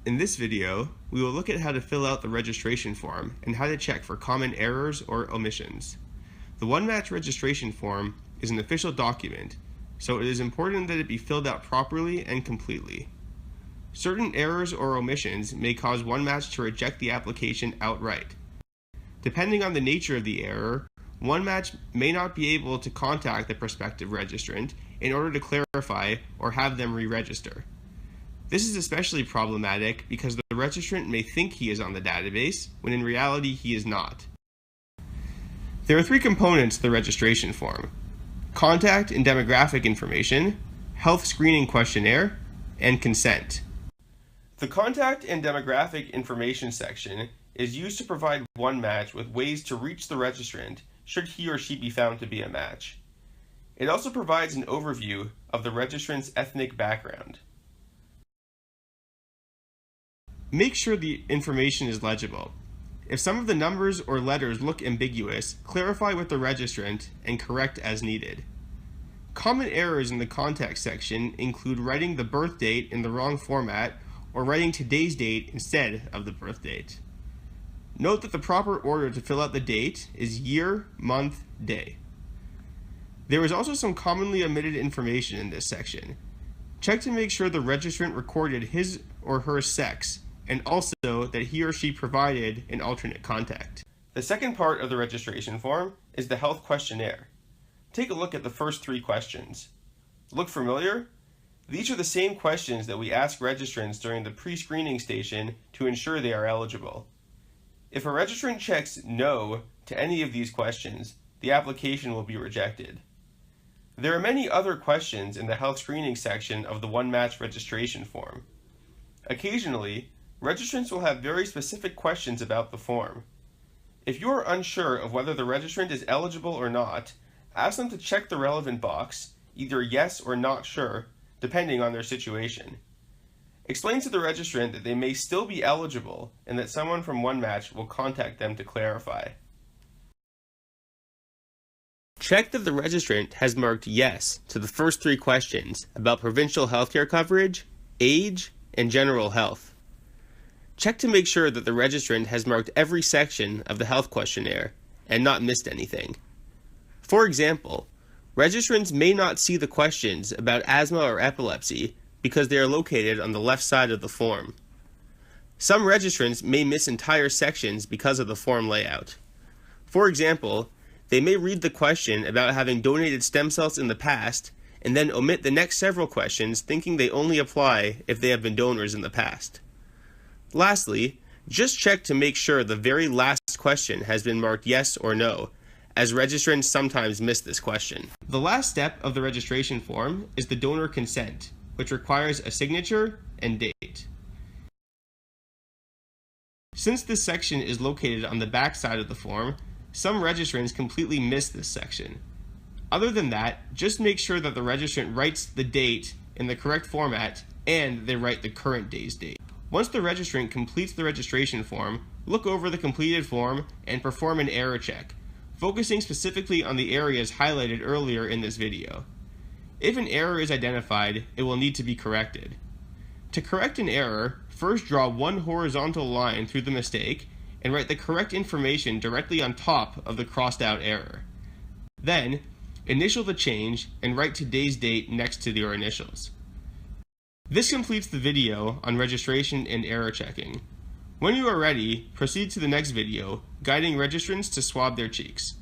In this video, we will look at how to fill out the registration form and how to check for common errors or omissions. The OneMatch registration form is an official document, so it is important that it be filled out properly and completely. Certain errors or omissions may cause OneMatch to reject the application outright. Depending on the nature of the error, OneMatch may not be able to contact the prospective registrant in order to clarify or have them re-register. This is especially problematic because the registrant may think he is on the database, when in reality he is not. There are three components to the registration form: contact and demographic information, health screening questionnaire, and consent. The contact and demographic information section is used to provide OneMatch with ways to reach the registrant should he or she be found to be a match. It also provides an overview of the registrant's ethnic background. Make sure the information is legible. If some of the numbers or letters look ambiguous, clarify with the registrant and correct as needed. Common errors in the contact section include writing the birth date in the wrong format or writing today's date instead of the birth date. Note that the proper order to fill out the date is year, month, day. There is also some commonly omitted information in this section. Check to make sure the registrant recorded his or her sex, and also that he or she provided an alternate contact. The second part of the registration form is the health questionnaire. Take a look at the first three questions. Look familiar? These are the same questions that we ask registrants during the pre-screening station to ensure they are eligible. If a registrant checks no to any of these questions, the application will be rejected. There are many other questions in the health screening section of the OneMatch registration form. Occasionally, registrants will have very specific questions about the form. If you are unsure of whether the registrant is eligible or not, ask them to check the relevant box, either yes or not sure, depending on their situation. Explain to the registrant that they may still be eligible and that someone from OneMatch will contact them to clarify. Check that the registrant has marked yes to the first three questions about provincial healthcare coverage, age, and general health. Check to make sure that the registrant has marked every section of the health questionnaire and not missed anything. For example, registrants may not see the questions about asthma or epilepsy because they are located on the left side of the form. Some registrants may miss entire sections because of the form layout. For example, they may read the question about having donated stem cells in the past and then omit the next several questions thinking they only apply if they have been donors in the past. Lastly, just check to make sure the very last question has been marked yes or no, as registrants sometimes miss this question. The last step of the registration form is the donor consent, which requires a signature and date. Since this section is located on the back side of the form, some registrants completely miss this section. Other than that, just make sure that the registrant writes the date in the correct format and they write the current day's date. Once the registrant completes the registration form, look over the completed form and perform an error check, focusing specifically on the areas highlighted earlier in this video. If an error is identified, it will need to be corrected. To correct an error, first draw one horizontal line through the mistake and write the correct information directly on top of the crossed out error. Then, initial the change and write today's date next to your initials. This completes the video on registration and error checking. When you are ready, proceed to the next video, guiding registrants to swab their cheeks.